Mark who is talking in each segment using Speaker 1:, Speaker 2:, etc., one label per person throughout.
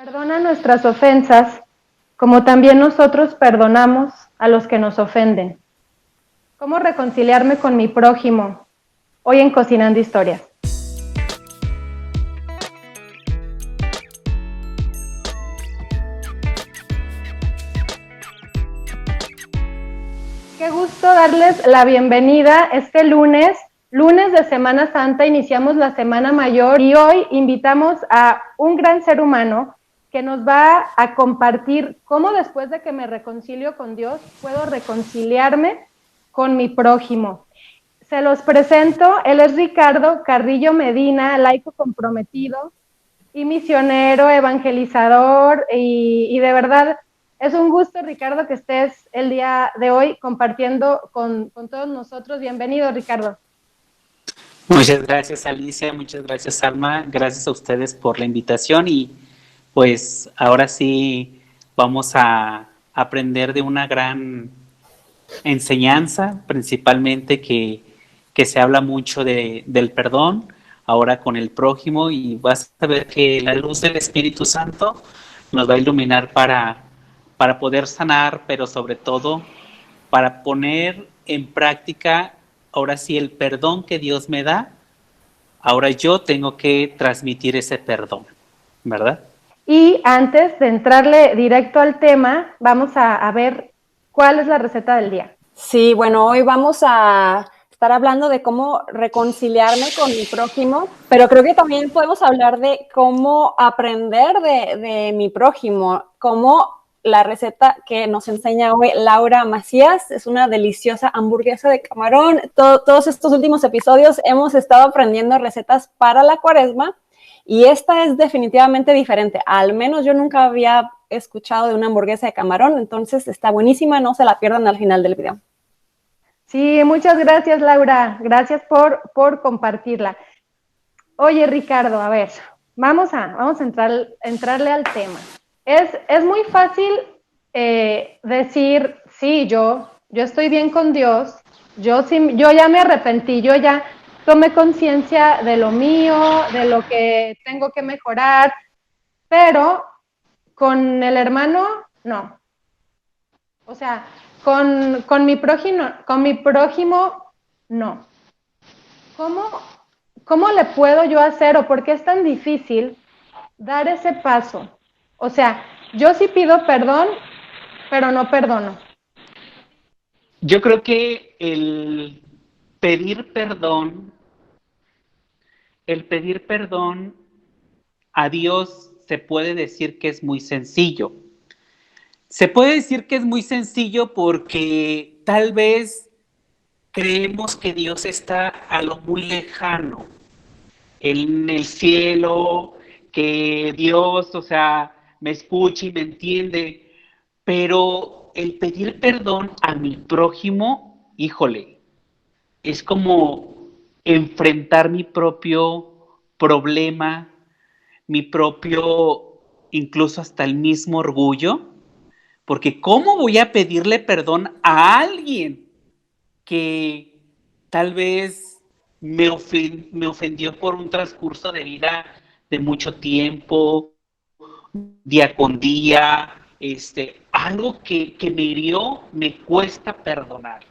Speaker 1: Perdona nuestras ofensas, como también nosotros perdonamos a los que nos ofenden. ¿Cómo reconciliarme con mi prójimo? Hoy en Cocinando Historias. Qué gusto darles la bienvenida este lunes de Semana Santa. Iniciamos la Semana Mayor y hoy invitamos a un gran ser humano que nos va a compartir cómo después de que me reconcilio con Dios puedo reconciliarme con mi prójimo. Se los presento, él es Ricardo Carrillo Medina, laico comprometido y misionero, evangelizador y de verdad es un gusto, Ricardo, que estés el día de hoy compartiendo con todos nosotros. Bienvenido, Ricardo.
Speaker 2: Muchas gracias, Alicia, muchas gracias, Alma, gracias a ustedes por la invitación y pues ahora sí vamos a aprender de una gran enseñanza, principalmente que se habla mucho del perdón, ahora con el prójimo, y vas a ver que la luz del Espíritu Santo nos va a iluminar para poder sanar, pero sobre todo para poner en práctica ahora sí el perdón que Dios me da. Ahora yo tengo que transmitir ese perdón, ¿verdad?
Speaker 1: Y antes de entrarle directo al tema, vamos a ver cuál es la receta del día.
Speaker 3: Sí, bueno, hoy vamos a estar hablando de cómo reconciliarme con mi prójimo, pero creo que también podemos hablar de cómo aprender de mi prójimo, como la receta que nos enseña hoy Laura Macías. Es una deliciosa hamburguesa de camarón. Todos estos últimos episodios hemos estado aprendiendo recetas para la Cuaresma y esta es definitivamente diferente. Al menos yo nunca había escuchado de una hamburguesa de camarón, entonces está buenísima, no se la pierdan al final del video.
Speaker 1: Sí, muchas gracias, Laura. Gracias por compartirla. Oye, Ricardo, a ver, vamos a entrarle al tema. Es muy fácil decir, sí, yo estoy bien con Dios, yo ya me arrepentí, yo ya tomé conciencia de lo mío, de lo que tengo que mejorar, pero con el hermano, no. O sea, con mi prójimo, no. ¿Cómo le puedo yo hacer o por qué es tan difícil dar ese paso? O sea, yo sí pido perdón, pero no perdono.
Speaker 2: Yo creo que el pedir perdón a Dios se puede decir que es muy sencillo. Se puede decir que es muy sencillo porque tal vez creemos que Dios está a lo muy lejano, en el cielo, que Dios, o sea, me escucha y me entiende, pero el pedir perdón a mi prójimo, híjole, es como enfrentar mi propio problema, mi propio, incluso hasta el mismo orgullo, porque ¿cómo voy a pedirle perdón a alguien que tal vez me ofendió por un transcurso de vida de mucho tiempo, día con día, algo que me hirió, me cuesta perdonar?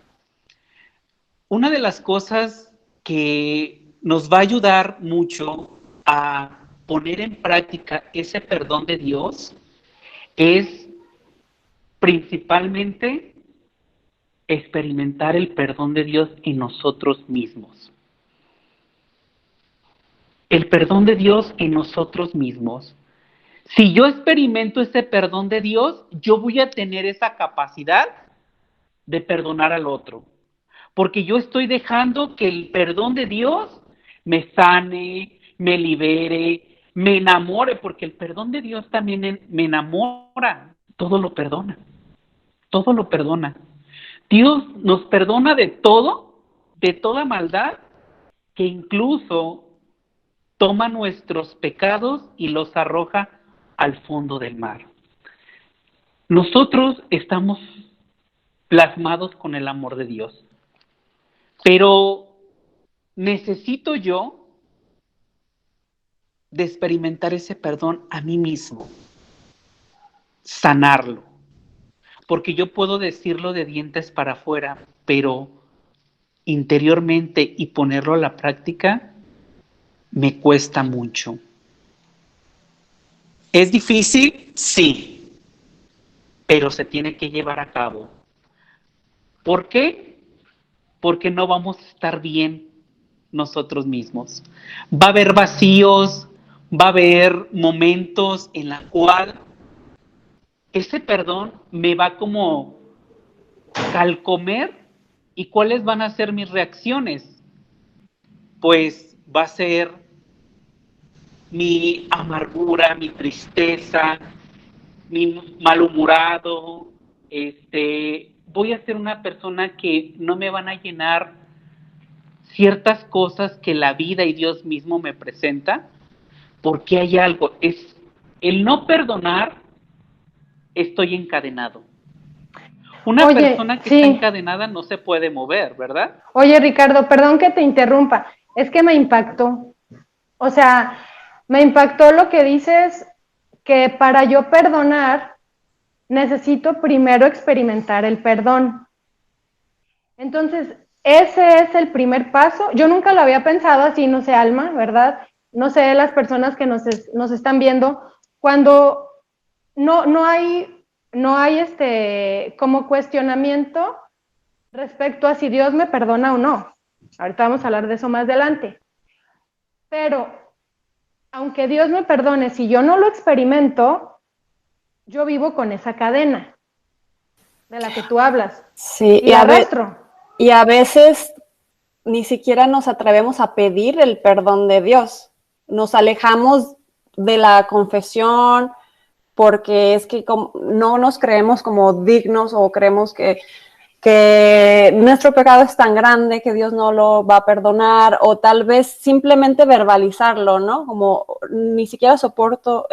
Speaker 2: Una de las cosas que nos va a ayudar mucho a poner en práctica ese perdón de Dios es principalmente experimentar el perdón de Dios en nosotros mismos. El perdón de Dios en nosotros mismos. Si yo experimento ese perdón de Dios, yo voy a tener esa capacidad de perdonar al otro. Porque yo estoy dejando que el perdón de Dios me sane, me libere, me enamore, porque el perdón de Dios también me enamora. Todo lo perdona. Todo lo perdona. Dios nos perdona de todo, de toda maldad, que incluso toma nuestros pecados y los arroja al fondo del mar. Nosotros estamos plasmados con el amor de Dios, pero necesito yo de experimentar ese perdón a mí mismo. sanarlo. Porque yo puedo decirlo de dientes para afuera, pero interiormente y ponerlo a la práctica me cuesta mucho. ¿Es difícil? Sí, pero se tiene que llevar a cabo. ¿Por qué? Porque no vamos a estar bien nosotros mismos. Va a haber vacíos, va a haber momentos en la cual ese perdón me va como calcomer. ¿Y cuáles van a ser mis reacciones? Pues va a ser mi amargura, mi tristeza, mi malhumorado, voy a ser una persona que no me van a llenar ciertas cosas que la vida y Dios mismo me presenta, porque hay algo, es el no perdonar, estoy encadenado. Una
Speaker 1: Oye,
Speaker 2: persona que está
Speaker 1: sí.
Speaker 2: encadenada no se puede mover, ¿verdad?
Speaker 1: Oye, Ricardo, perdón que te interrumpa. Es que me impactó. O sea, me impactó lo que dices, que para yo perdonar necesito primero experimentar el perdón. Entonces, ese es el primer paso. Yo nunca lo había pensado así, no sé, Alma, ¿verdad? No sé, las personas que nos están viendo, cuando no hay, no hay como cuestionamiento respecto a si Dios me perdona o no. Ahorita vamos a hablar de eso más adelante. Pero, aunque Dios me perdone, si yo no lo experimento, yo vivo con esa cadena de la que tú hablas.
Speaker 3: Sí,
Speaker 1: Y la arrastro.
Speaker 3: y a veces ni siquiera nos atrevemos a pedir el perdón de Dios. Nos alejamos de la confesión porque es que no nos creemos como dignos o creemos que nuestro pecado es tan grande que Dios no lo va a perdonar, o tal vez simplemente verbalizarlo, ¿no? Como ni siquiera soporto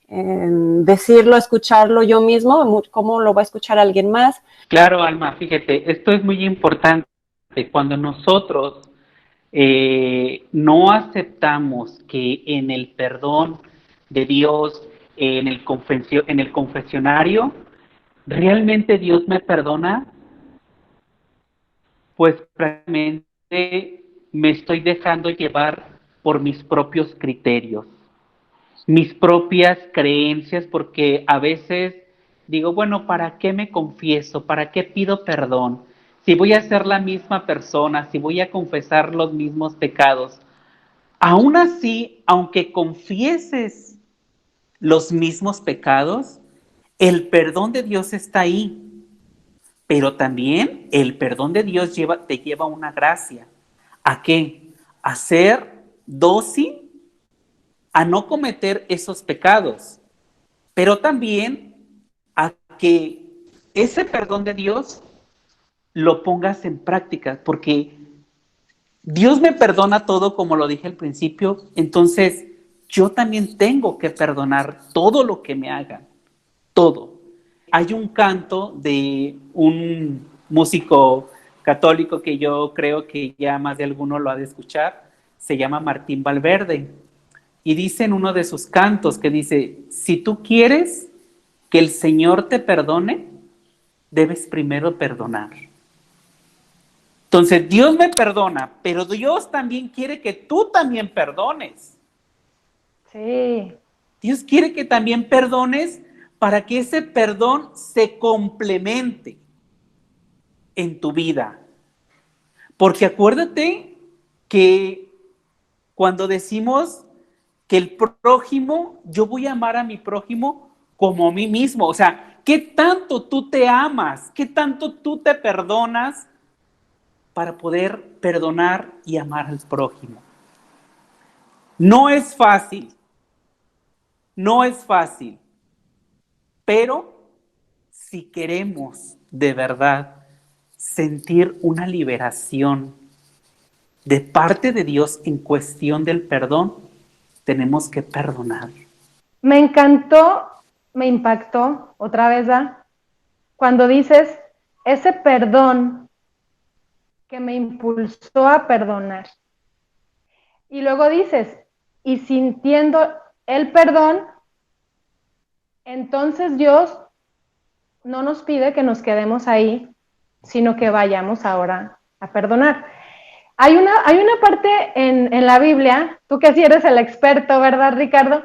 Speaker 3: decirlo, escucharlo yo mismo, ¿cómo lo va a escuchar alguien más?
Speaker 2: Claro, Alma, fíjate, esto es muy importante. Cuando nosotros no aceptamos que en el perdón de Dios, en el confesionario, realmente Dios me perdona, pues realmente me estoy dejando llevar por mis propios criterios, mis propias creencias, porque a veces digo, bueno, ¿para qué me confieso? ¿Para qué pido perdón? Si voy a ser la misma persona, si voy a confesar los mismos pecados, aún así, aunque confieses los mismos pecados, el perdón de Dios está ahí, pero también el perdón de Dios te lleva una gracia. ¿A qué? A ser dócil, a no cometer esos pecados, pero también a que ese perdón de Dios lo pongas en práctica, porque Dios me perdona todo, como lo dije al principio, entonces yo también tengo que perdonar todo lo que me hagan, todo. Hay un canto de un músico católico que yo creo que ya más de alguno lo ha de escuchar, se llama Martín Valverde, y dice en uno de sus cantos que dice, si tú quieres que el Señor te perdone, debes primero perdonar. Entonces Dios me perdona, pero Dios también quiere que tú también perdones.
Speaker 1: Sí.
Speaker 2: Dios quiere que también perdones para que ese perdón se complemente en tu vida. Porque acuérdate que cuando decimos que el prójimo, yo voy a amar a mi prójimo como a mí mismo. O sea, ¿qué tanto tú te amas? ¿Qué tanto tú te perdonas para poder perdonar y amar al prójimo? No es fácil, no es fácil, pero si queremos de verdad sentir una liberación de parte de Dios en cuestión del perdón, tenemos que perdonar.
Speaker 1: Me encantó, me impactó, otra vez, ¿da? Cuando dices ese perdón que me impulsó a perdonar. Y luego dices, y sintiendo el perdón, entonces Dios no nos pide que nos quedemos ahí, sino que vayamos ahora a perdonar. Hay una parte en la Biblia, tú que sí eres el experto, ¿verdad, Ricardo?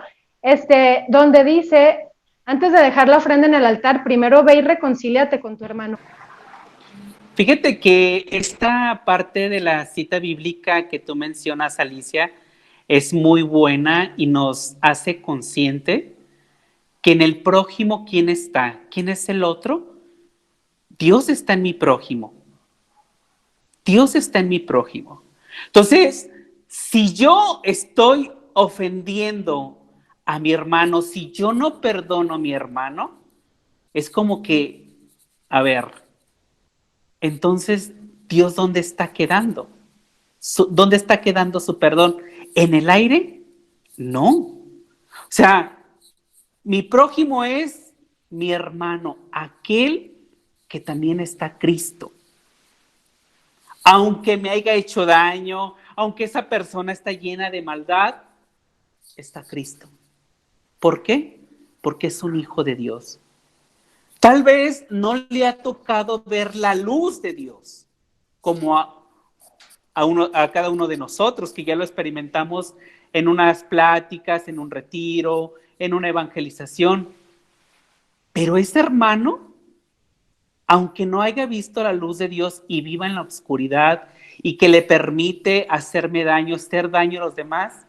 Speaker 1: Donde dice, antes de dejar la ofrenda en el altar, primero ve y reconcíliate con tu hermano.
Speaker 2: Fíjate que esta parte de la cita bíblica que tú mencionas, Alicia, es muy buena y nos hace consciente que en el prójimo, ¿quién está? ¿Quién es el otro? Dios está en mi prójimo. Dios está en mi prójimo. Entonces, si yo estoy ofendiendo a mi hermano, si yo no perdono a mi hermano, es como que, a ver, entonces, ¿Dios dónde está quedando? ¿Dónde está quedando su perdón? ¿En el aire? No. O sea, mi prójimo es mi hermano, aquel que también está Cristo. Aunque me haya hecho daño, aunque esa persona está llena de maldad, está Cristo. ¿Por qué? Porque es un hijo de Dios. Tal vez no le ha tocado ver la luz de Dios, como a cada uno de nosotros, que ya lo experimentamos en unas pláticas, en un retiro, en una evangelización. Pero ese hermano, aunque no haya visto la luz de Dios y viva en la oscuridad y que le permite hacerme daño, hacer daño a los demás,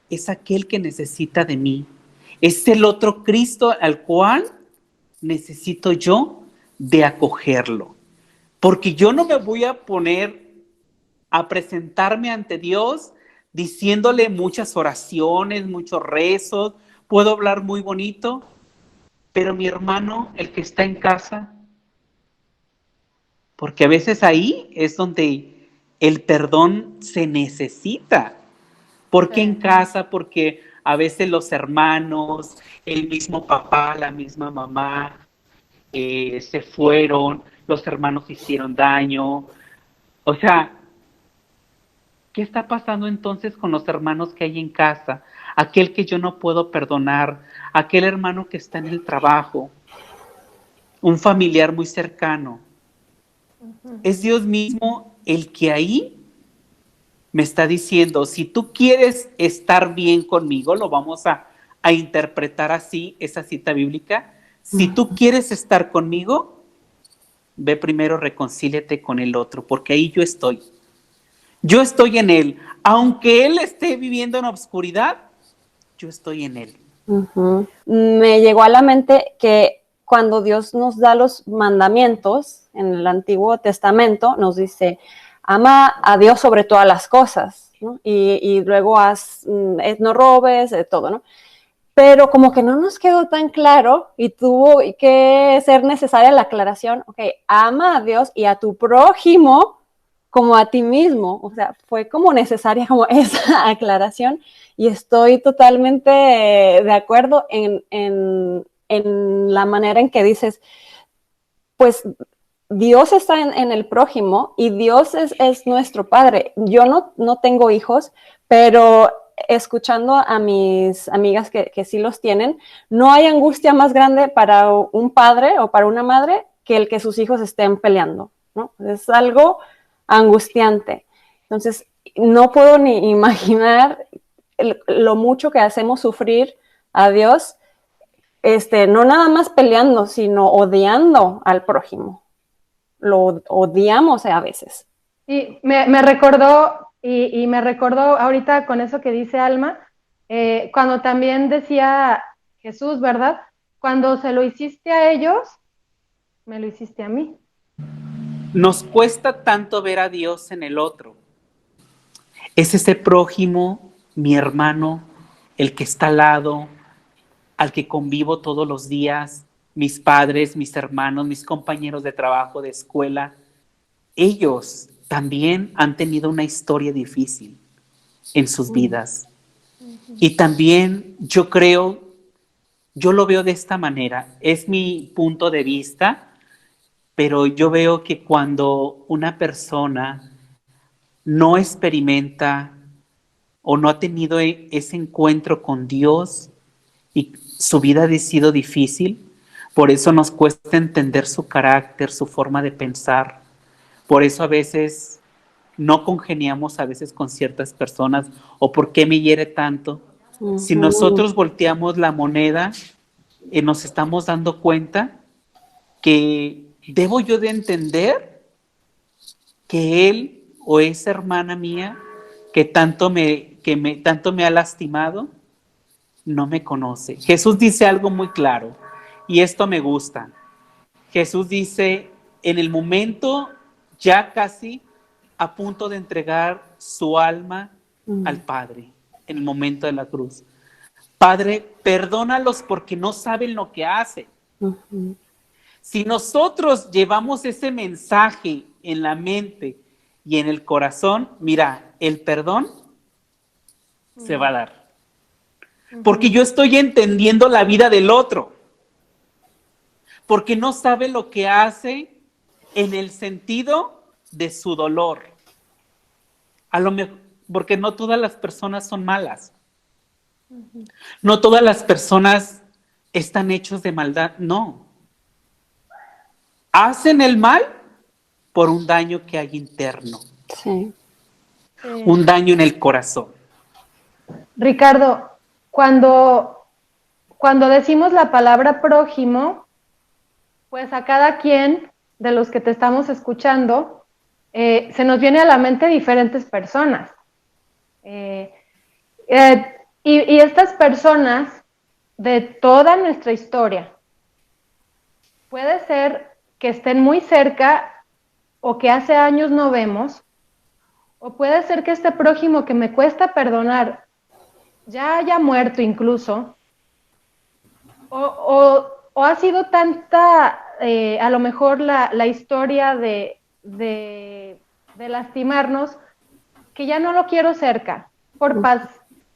Speaker 2: es aquel que necesita de mí. Es el otro Cristo al cual necesito yo de acogerlo. Porque yo no me voy a poner a presentarme ante Dios diciéndole muchas oraciones, muchos rezos, puedo hablar muy bonito, pero mi hermano, el que está en casa, porque a veces ahí es donde el perdón se necesita. ¿Por qué en casa? Porque a veces los hermanos, el mismo papá, la misma mamá, se fueron, los hermanos hicieron daño. O sea, ¿qué está pasando entonces con los hermanos que hay en casa? Aquel que yo no puedo perdonar, aquel hermano que está en el trabajo, un familiar muy cercano. Es Dios mismo el que ahí me está diciendo, si tú quieres estar bien conmigo, lo vamos a interpretar así, esa cita bíblica. Si tú quieres estar conmigo, ve primero, reconcíliate con el otro, porque ahí yo estoy. Yo estoy en él. Aunque él esté viviendo en obscuridad, yo estoy en él.
Speaker 3: Me llegó a la mente que cuando Dios nos da los mandamientos en el Antiguo Testamento, nos dice, ama a Dios sobre todas las cosas, ¿no? Y luego no robes, todo, ¿no? Pero como que no nos quedó tan claro y tuvo que ser necesaria la aclaración, ok, ama a Dios y a tu prójimo como a ti mismo. O sea, fue como necesaria como esa aclaración y estoy totalmente de acuerdo en la manera en que dices, pues Dios está en el prójimo y Dios es nuestro Padre. Yo no tengo hijos, pero escuchando a mis amigas que sí los tienen, no hay angustia más grande para un padre o para una madre que el que sus hijos estén peleando, ¿no? Es algo angustiante. Entonces, no puedo ni imaginar lo mucho que hacemos sufrir a Dios, no nada más peleando, sino odiando al prójimo. Lo odiamos a veces.
Speaker 1: Y me recordó, y me recordó ahorita con eso que dice Alma, cuando también decía Jesús, ¿verdad? Cuando se lo hiciste a ellos, me lo hiciste a mí.
Speaker 2: Nos cuesta tanto ver a Dios en el otro. Es ese prójimo, mi hermano, el que está al lado, al que convivo todos los días, mis padres, mis hermanos, mis compañeros de trabajo, de escuela. Ellos también han tenido una historia difícil en sus vidas. Y también yo lo veo de esta manera, es mi punto de vista, pero yo veo que cuando una persona no experimenta o no ha tenido ese encuentro con Dios y su vida ha sido difícil, por eso nos cuesta entender su carácter, su forma de pensar, por eso a veces no congeniamos a veces con ciertas personas, o por qué me hiere tanto. Si nosotros volteamos la moneda, nos estamos dando cuenta que debo yo de entender que él o esa hermana mía que tanto me ha lastimado, no me conoce. Jesús dice algo muy claro, y esto me gusta. Jesús dice, en el momento ya casi a punto de entregar su alma al Padre, en el momento de la cruz. Padre, perdónalos porque no saben lo que hacen. Si nosotros llevamos ese mensaje en la mente y en el corazón, mira, el perdón se va a dar. Porque yo estoy entendiendo la vida del otro. Porque no sabe lo que hace en el sentido de su dolor. A lo mejor, porque no todas las personas son malas. No todas las personas están hechos de maldad, no. Hacen el mal por un daño que hay interno.
Speaker 3: Sí.
Speaker 2: Un daño en el corazón.
Speaker 1: Ricardo, cuando decimos la palabra prójimo, pues a cada quien de los que te estamos escuchando, se nos viene a la mente diferentes personas. Y estas personas de toda nuestra historia, puede ser que estén muy cerca o que hace años no vemos, o puede ser que este prójimo que me cuesta perdonar ya haya muerto incluso, o ha sido tanta, a lo mejor la historia de lastimarnos, que ya no lo quiero cerca, por paz,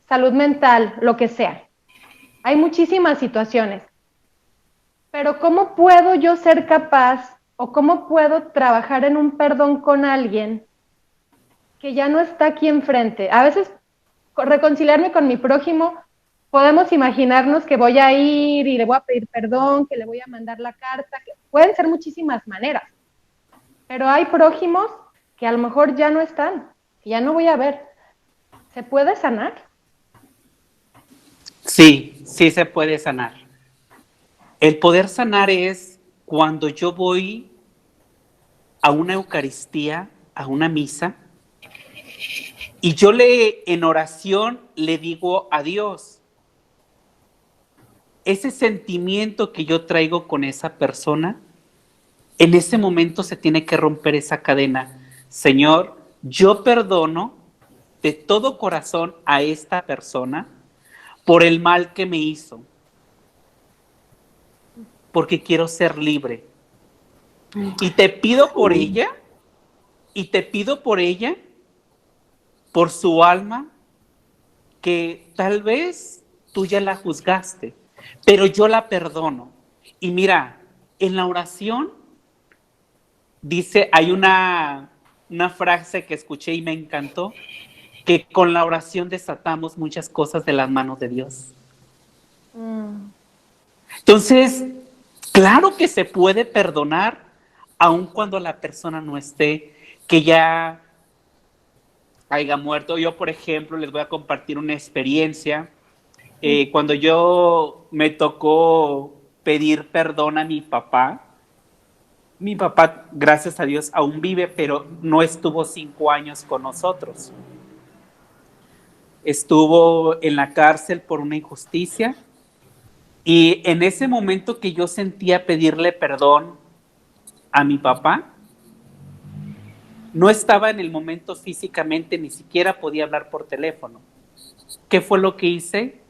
Speaker 1: salud mental, lo que sea. Hay muchísimas situaciones. Pero ¿cómo puedo yo ser capaz o cómo puedo trabajar en un perdón con alguien que ya no está aquí enfrente? A veces reconciliarme con mi prójimo, podemos imaginarnos que voy a ir y le voy a pedir perdón, que le voy a mandar la carta, que pueden ser muchísimas maneras, pero hay prójimos que a lo mejor ya no están, que ya no voy a ver. ¿Se puede sanar?
Speaker 2: Sí, sí se puede sanar. El poder sanar es cuando yo voy a una Eucaristía, a una misa, y yo en oración le digo a Dios, ese sentimiento que yo traigo con esa persona, en ese momento se tiene que romper esa cadena. Señor, yo perdono de todo corazón a esta persona por el mal que me hizo, porque quiero ser libre. Y te pido por ella, y te pido por ella, por su alma, que tal vez tú ya la juzgaste, pero yo la perdono. Y mira, en la oración dice, hay una frase que escuché y me encantó, que con la oración desatamos muchas cosas de las manos de Dios. Entonces, claro que se puede perdonar, aun cuando la persona no esté, que ya haya muerto. Yo, por ejemplo, les voy a compartir una experiencia. Cuando yo me tocó pedir perdón a mi papá, gracias a Dios, aún vive, pero no estuvo 5 años con nosotros. Estuvo en la cárcel por una injusticia, y en ese momento que yo sentía pedirle perdón a mi papá, no estaba en el momento físicamente, ni siquiera podía hablar por teléfono. ¿Qué fue lo que hice?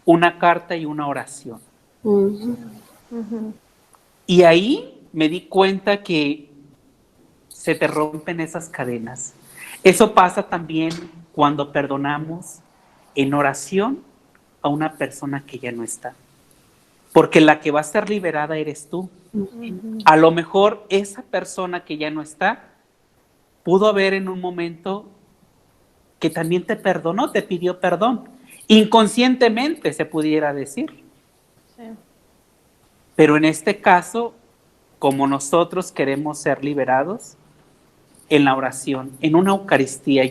Speaker 2: Una carta y una oración. Y ahí me di cuenta que se te rompen esas cadenas. Eso pasa también cuando perdonamos en oración a una persona que ya no está. Porque la que va a ser liberada eres tú. A lo mejor esa persona que ya no está pudo haber en un momento que también te perdonó, te pidió perdón. Inconscientemente se pudiera decir.
Speaker 1: Sí.
Speaker 2: Pero en este caso, como nosotros queremos ser liberados, en la oración, en una Eucaristía.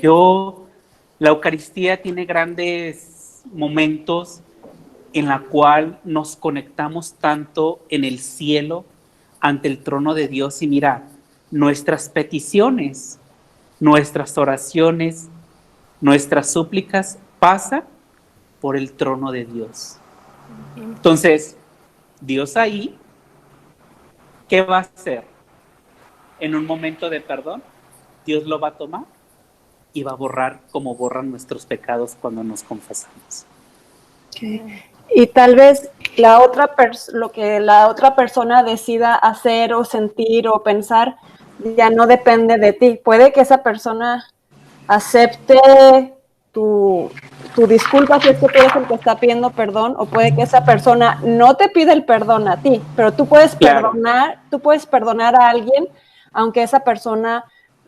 Speaker 2: La Eucaristía tiene grandes momentos en la cual nos conectamos tanto en el cielo ante el trono de Dios y mira, nuestras peticiones, nuestras oraciones, nuestras súplicas pasan por el trono de Dios. Entonces, Dios ahí, ¿qué va a hacer? En un momento de perdón, Dios lo va a tomar y va a borrar como borran nuestros pecados cuando nos confesamos.
Speaker 3: Okay. Y tal vez lo que la otra persona decida hacer o sentir o pensar ya no depende de ti. Puede que esa persona acepte tu disculpa si es que tú eres el que está pidiendo perdón, o puede que esa persona no te pida el perdón a ti, pero tú puedes perdonar a alguien aunque esa persona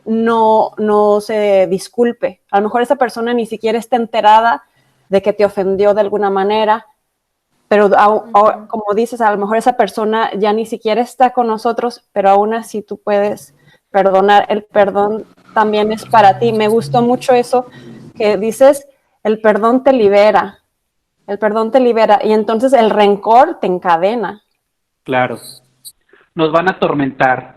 Speaker 3: no se disculpe. A lo mejor esa persona ni siquiera está enterada de que te ofendió de alguna manera, pero como dices, a lo mejor esa persona ya ni siquiera está con nosotros, pero aún así tú puedes perdonar. El perdón también es para ti. Me gustó mucho eso que dices, el perdón te libera, y entonces el rencor te encadena.
Speaker 2: Claro, nos van a atormentar.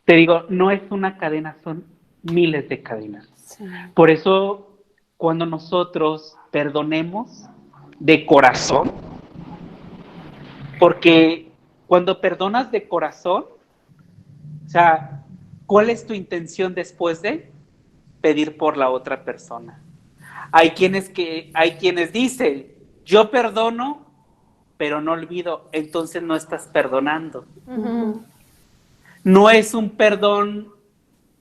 Speaker 2: Te digo, no es una cadena, son miles de cadenas. Sí. Por eso, cuando nosotros perdonemos de corazón, porque cuando perdonas de corazón, o sea, ¿cuál es tu intención después de pedir por la otra persona? Hay quienes dicen, yo perdono, pero no olvido, entonces no estás perdonando. Uh-huh. No es un perdón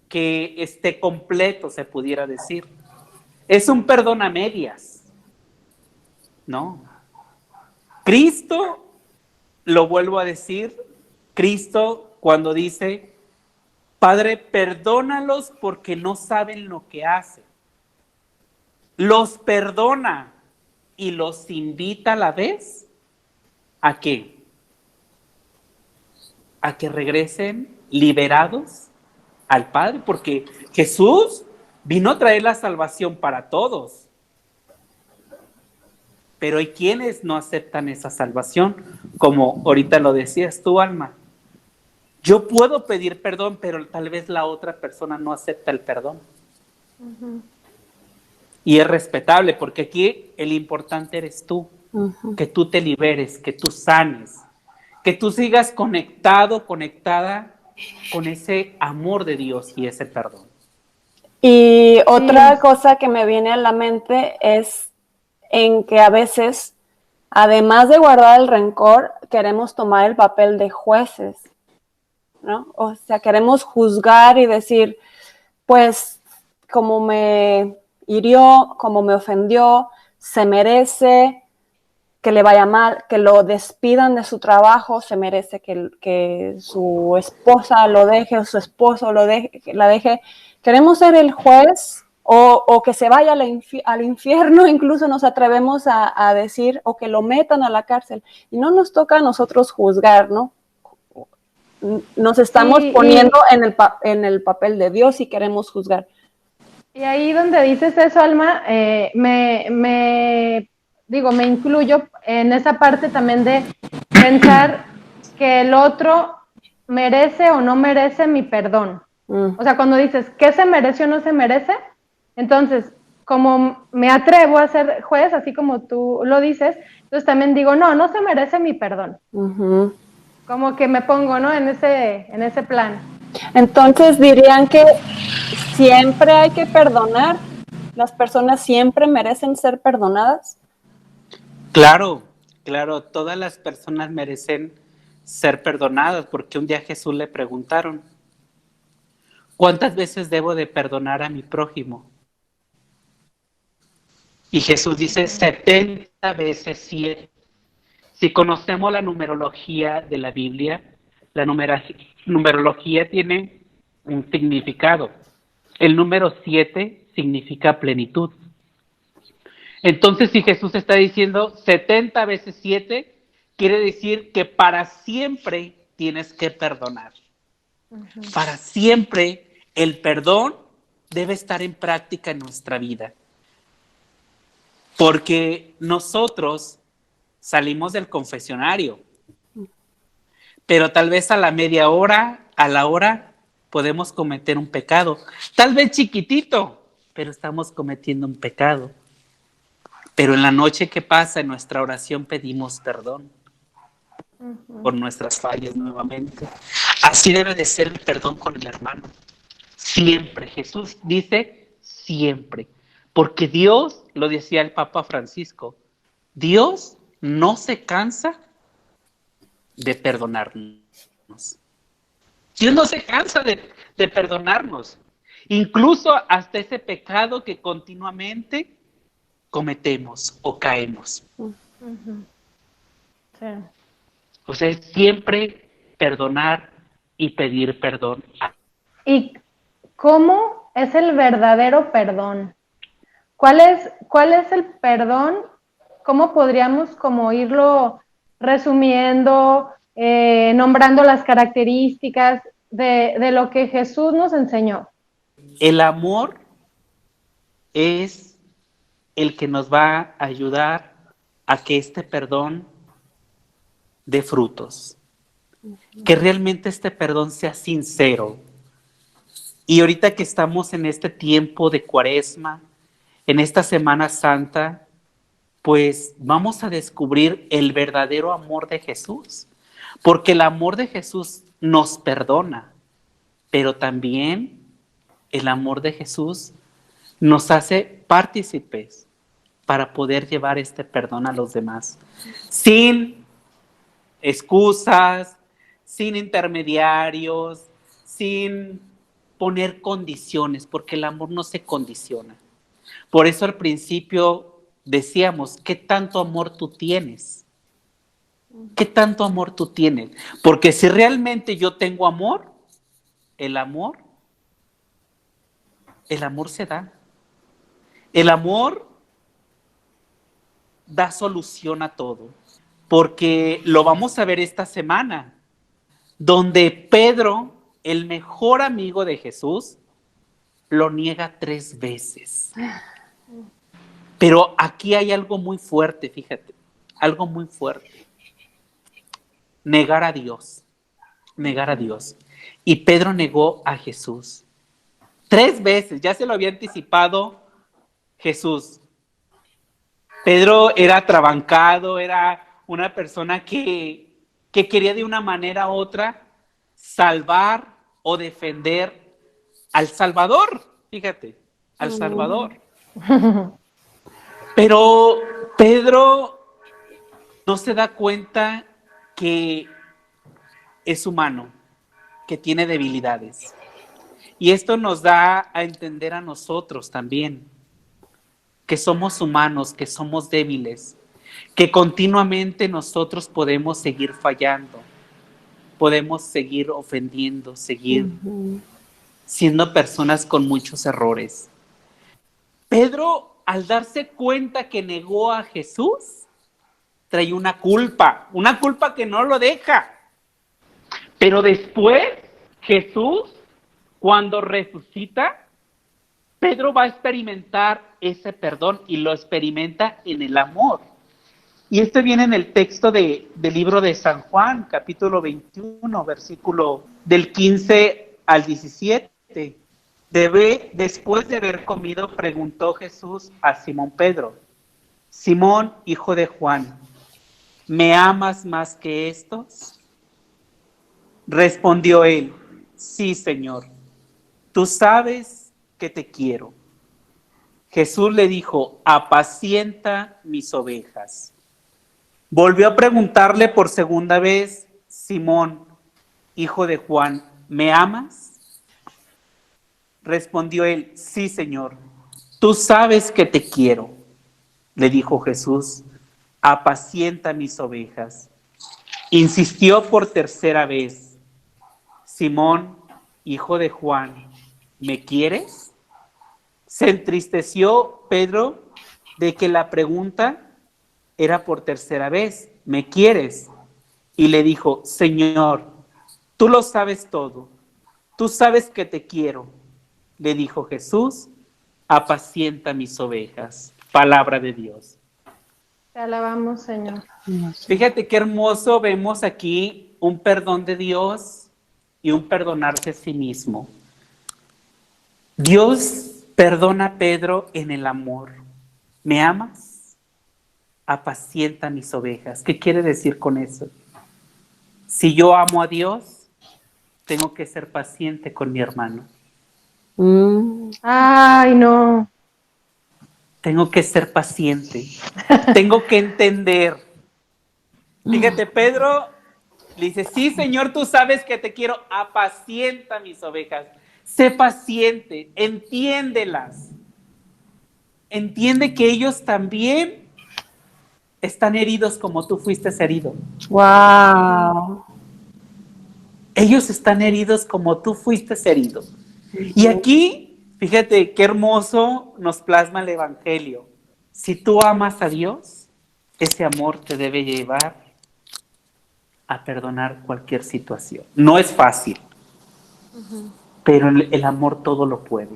Speaker 2: que esté completo, se pudiera decir. Es un perdón a medias. No. Cristo, lo vuelvo a decir, Cristo cuando dice, Padre, perdónalos porque no saben lo que hacen. Los perdona y los invita a la vez ¿a qué? A que regresen liberados al Padre, porque Jesús vino a traer la salvación para todos. Pero hay quienes no aceptan esa salvación, como ahorita lo decías tú, Alma. Yo puedo pedir perdón, pero tal vez la otra persona no acepta el perdón. Uh-huh. Y es respetable, porque aquí el importante eres tú. Uh-huh. Que tú te liberes, que tú sanes, que tú sigas conectado, conectada con ese amor de Dios y ese perdón.
Speaker 3: Y otra cosa que me viene a la mente es en que a veces, además de guardar el rencor, queremos tomar el papel de jueces, ¿no? O sea, queremos juzgar y decir, pues, como me hirió, como me ofendió, se merece que le vaya mal, que lo despidan de su trabajo, se merece que su esposa lo deje o su esposo la deje. Queremos ser el juez o que se vaya al infierno, incluso nos atrevemos a decir, o que lo metan a la cárcel. Y no nos toca a nosotros juzgar, ¿no? Nos estamos poniendo en el papel de Dios y queremos juzgar.
Speaker 1: Y ahí donde dices eso, Alma, me incluyo en esa parte también de pensar que el otro merece o no merece mi perdón. O sea, cuando dices, ¿qué se merece o no se merece? Entonces, como me atrevo a ser juez, así como tú lo dices, entonces también digo, no se merece mi perdón. Uh-huh. Como que me pongo, ¿no? En ese plan.
Speaker 3: Entonces dirían que siempre hay que perdonar. ¿Las personas siempre merecen ser perdonadas?
Speaker 2: Claro, todas las personas merecen ser perdonadas, porque un día a Jesús le preguntaron, ¿cuántas veces debo de perdonar a mi prójimo? Y Jesús dice 70 veces 7. Si conocemos la numerología de la Biblia, la numerología tiene un significado. El número 7 significa plenitud. Entonces, si Jesús está diciendo 70 veces 7, quiere decir que para siempre tienes que perdonar. Para siempre el perdón debe estar en práctica en nuestra vida. Porque nosotros salimos del confesionario, pero tal vez a la media hora, a la hora, podemos cometer un pecado. Tal vez chiquitito, pero estamos cometiendo un pecado. Pero en la noche que pasa, en nuestra oración pedimos perdón por nuestras fallas nuevamente. Así debe de ser el perdón con el hermano. Siempre. Jesús dice siempre. Porque Dios, lo decía el Papa Francisco, Dios no se cansa de perdonarnos. Dios no se cansa de perdonarnos. Incluso hasta ese pecado que continuamente cometemos o caemos.
Speaker 1: Sí.
Speaker 2: O sea, es siempre perdonar y pedir perdón.
Speaker 1: ¿Y cómo es el verdadero perdón? ¿Cuál es el perdón? ¿Cómo podríamos como irlo resumiendo, nombrando las características de lo que Jesús nos enseñó?
Speaker 2: El amor es el que nos va a ayudar a que este perdón dé frutos. Que realmente este perdón sea sincero. Y ahorita que estamos en este tiempo de Cuaresma, en esta Semana Santa, pues vamos a descubrir el verdadero amor de Jesús. Porque el amor de Jesús nos perdona, pero también el amor de Jesús nos hace partícipes para poder llevar este perdón a los demás. Sin excusas, sin intermediarios, sin poner condiciones, porque el amor no se condiciona. Por eso al principio decíamos, ¿qué tanto amor tú tienes? ¿Qué tanto amor tú tienes? Porque si realmente yo tengo amor, el amor se da. El amor da solución a todo. Porque lo vamos a ver esta semana, donde Pedro, el mejor amigo de Jesús, lo niega 3 veces. Pero aquí hay algo muy fuerte, fíjate, algo muy fuerte. Negar a Dios. Y Pedro negó a Jesús. 3 veces, ya se lo había anticipado Jesús. Pedro era trabancado, era una persona que quería de una manera u otra salvar o defender al Salvador, fíjate, al Salvador. Pero Pedro no se da cuenta que es humano, que tiene debilidades. Y esto nos da a entender a nosotros también, que somos humanos, que somos débiles, que continuamente nosotros podemos seguir fallando, podemos seguir ofendiendo, seguir siendo personas con muchos errores. Pedro, al darse cuenta que negó a Jesús, trae una culpa que no lo deja. Pero después, Jesús, cuando resucita, Pedro va a experimentar ese perdón y lo experimenta en el amor. Y esto viene en el texto del libro de San Juan, capítulo 21, versículo del 15 al 17. Después de haber comido, preguntó Jesús a Simón Pedro: Simón, hijo de Juan, ¿me amas más que estos? Respondió él: sí, Señor, tú sabes que te quiero. Jesús le dijo: apacienta mis ovejas. Volvió a preguntarle por segunda vez: Simón, hijo de Juan, ¿me amas? Respondió él: sí, Señor, tú sabes que te quiero. Le dijo Jesús: apacienta mis ovejas. Insistió por tercera vez: Simón, hijo de Juan, ¿me quieres? Se entristeció Pedro de que la pregunta era por tercera vez ¿me quieres? Y le dijo, Señor, tú lo sabes todo, tú sabes que te quiero. Le dijo Jesús, apacienta mis ovejas. Palabra de Dios.
Speaker 1: Te alabamos, Señor.
Speaker 2: Fíjate qué hermoso vemos aquí un perdón de Dios y un perdonarse a sí mismo. Dios perdona a Pedro en el amor. ¿Me amas? Apacienta mis ovejas. ¿Qué quiere decir con eso? Si yo amo a Dios, tengo que ser paciente con mi hermano.
Speaker 1: Ay, no.
Speaker 2: Tengo que ser paciente. Tengo que entender. Fíjate, Pedro le dice, sí, Señor, tú sabes que te quiero, apacienta mis ovejas. Sé paciente, entiéndelas. Entiende que ellos también están heridos como tú fuiste herido.
Speaker 3: Wow.
Speaker 2: Ellos están heridos como tú fuiste herido. Y aquí, fíjate qué hermoso nos plasma el Evangelio. Si tú amas a Dios, ese amor te debe llevar a perdonar cualquier situación. No es fácil, pero el amor todo lo puede.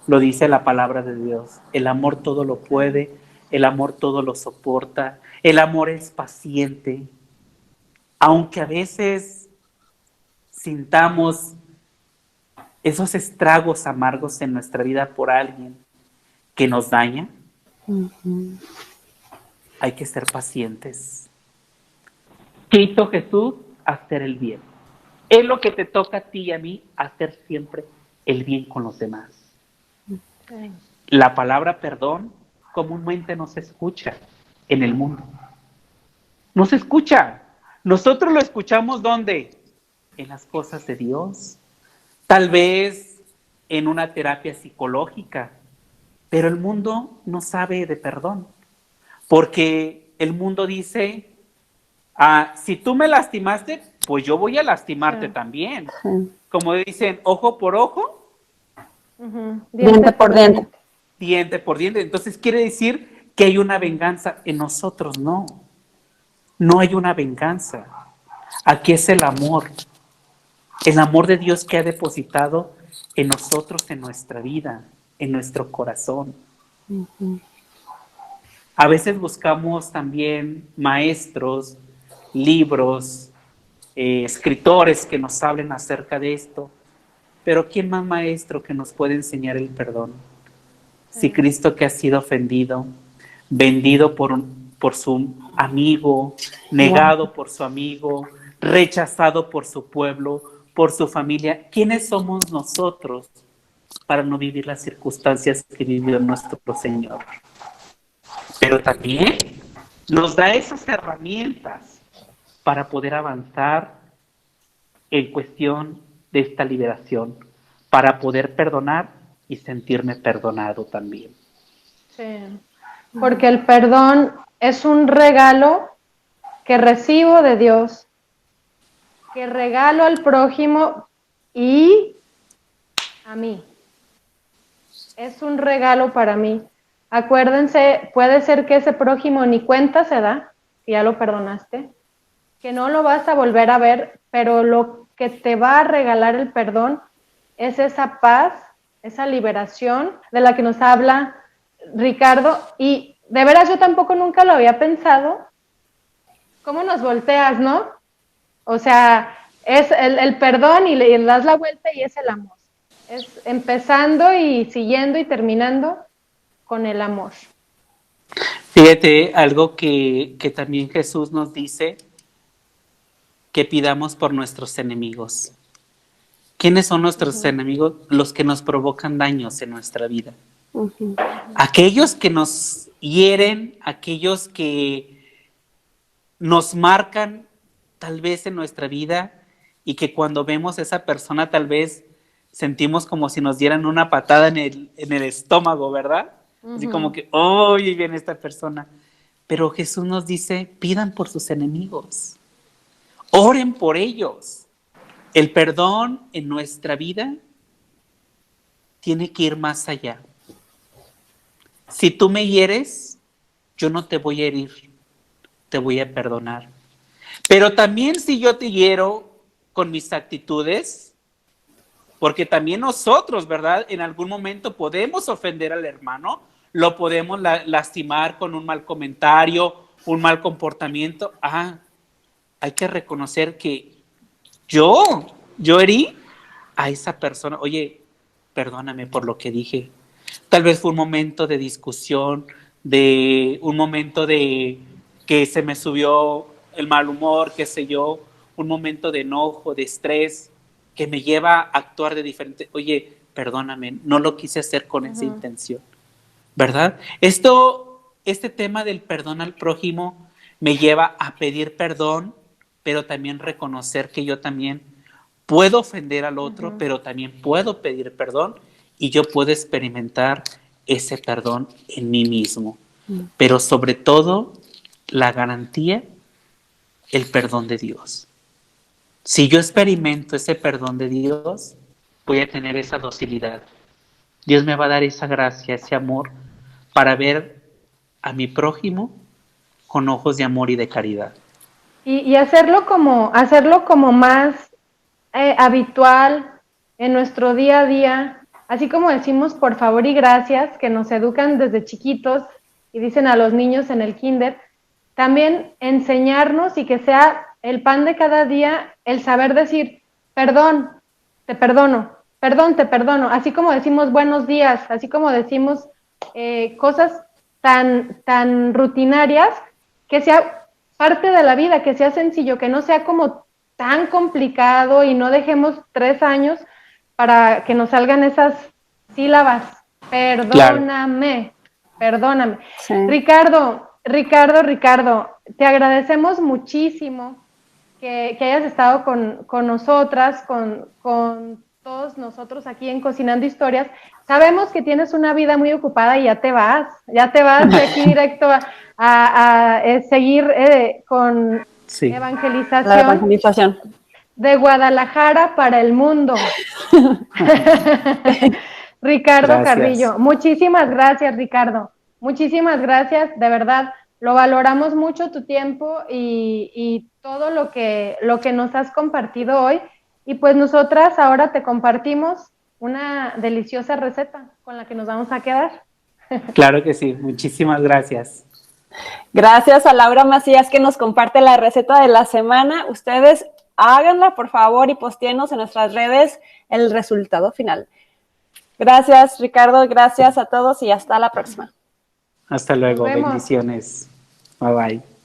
Speaker 2: Lo dice la palabra de Dios. El amor todo lo puede, el amor todo lo soporta, el amor es paciente. Aunque a veces sintamos esos estragos amargos en nuestra vida por alguien que nos daña, hay que ser pacientes. ¿Qué hizo Jesús? Hacer el bien. Es lo que te toca a ti y a mí, hacer siempre el bien con los demás.
Speaker 1: Sí.
Speaker 2: La palabra perdón comúnmente no se escucha en el mundo. No se escucha. Nosotros lo escuchamos ¿dónde? En las cosas de Dios. Tal vez en una terapia psicológica. Pero el mundo no sabe de perdón. Porque el mundo dice, si tú me lastimaste, pues yo voy a lastimarte también. Como dicen, ojo por ojo,
Speaker 3: Diente por diente.
Speaker 2: diente por diente. Entonces quiere decir que hay una venganza. En nosotros no. No hay una venganza. Aquí es el amor. El amor de Dios que ha depositado en nosotros, en nuestra vida, en nuestro corazón. A veces buscamos también maestros, libros, escritores que nos hablen acerca de esto. Pero ¿quién más maestro que nos puede enseñar el perdón? Si Cristo, que ha sido ofendido, vendido por su amigo, negado por su amigo, rechazado por su pueblo, por su familia, ¿quiénes somos nosotros para no vivir las circunstancias que vivió nuestro Señor? Pero también nos da esas herramientas para poder avanzar en cuestión de esta liberación, para poder perdonar y sentirme perdonado también.
Speaker 1: Sí. Porque el perdón es un regalo que recibo de Dios, que regalo al prójimo y a mí. Es un regalo para mí. Acuérdense, puede ser que ese prójimo ni cuenta se da, que ya lo perdonaste, que no lo vas a volver a ver, pero lo que te va a regalar el perdón es esa paz, esa liberación de la que nos habla Ricardo. Y de veras yo tampoco nunca lo había pensado. ¿Cómo nos volteas, no? O sea, es el perdón y le das la vuelta y es el amor. Es empezando y siguiendo y terminando con el amor.
Speaker 2: Fíjate, algo que también Jesús nos dice, que pidamos por nuestros enemigos. ¿Quiénes son nuestros enemigos? Los que nos provocan daños en nuestra vida. Aquellos que nos hieren, aquellos que nos marcan tal vez en nuestra vida y que cuando vemos a esa persona tal vez sentimos como si nos dieran una patada en el estómago, ¿verdad? Así como que, ¡oye, viene esta persona! Pero Jesús nos dice, pidan por sus enemigos, oren por ellos. El perdón en nuestra vida tiene que ir más allá. Si tú me hieres, yo no te voy a herir. te voy a perdonar. Pero también si yo te hiero con mis actitudes, porque también nosotros, ¿verdad? En algún momento podemos ofender al hermano, lo podemos lastimar con un mal comentario, un mal comportamiento. Hay que reconocer que yo herí a esa persona. Oye, perdóname por lo que dije. Tal vez fue un momento de discusión, de un momento de que se me subió el mal humor, qué sé yo, un momento de enojo, de estrés, que me lleva a actuar de diferente. Oye, perdóname, no lo quise hacer con esa intención, ¿verdad? Este tema del perdón al prójimo me lleva a pedir perdón, pero también reconocer que yo también puedo ofender al otro, pero también puedo pedir perdón y yo puedo experimentar ese perdón en mí mismo. Pero sobre todo, la garantía, el perdón de Dios. Si yo experimento ese perdón de Dios, voy a tener esa docilidad. Dios me va a dar esa gracia, ese amor, para ver a mi prójimo con ojos de amor y de caridad.
Speaker 1: Y hacerlo como más habitual en nuestro día a día, así como decimos por favor y gracias, que nos educan desde chiquitos y dicen a los niños en el kinder, también enseñarnos y que sea el pan de cada día el saber decir perdón, te perdono, perdón, te perdono, así como decimos buenos días, así como decimos cosas tan rutinarias, que sea parte de la vida, que sea sencillo, que no sea como tan complicado y no dejemos 3 años para que nos salgan esas sílabas. Perdóname, perdóname.
Speaker 3: Sí.
Speaker 1: Ricardo, te agradecemos muchísimo que hayas estado con nosotras, con todos nosotros aquí en Cocinando Historias. Sabemos que tienes una vida muy ocupada y ya te vas de aquí directo a seguir con
Speaker 2: Sí.
Speaker 3: La
Speaker 1: evangelización de Guadalajara para el mundo. Ricardo
Speaker 2: Gracias.
Speaker 1: Carrillo, muchísimas gracias, Ricardo. Muchísimas gracias, de verdad. Lo valoramos mucho tu tiempo y todo lo que nos has compartido hoy. Y pues nosotras ahora te compartimos una deliciosa receta con la que nos vamos a quedar.
Speaker 2: Claro que sí, muchísimas gracias.
Speaker 3: Gracias a Laura Macías que nos comparte la receta de la semana. Ustedes háganla, por favor, y postéenos en nuestras redes el resultado final. Gracias, Ricardo. Gracias a todos y hasta la próxima.
Speaker 2: Hasta luego. Bendiciones. Bye bye.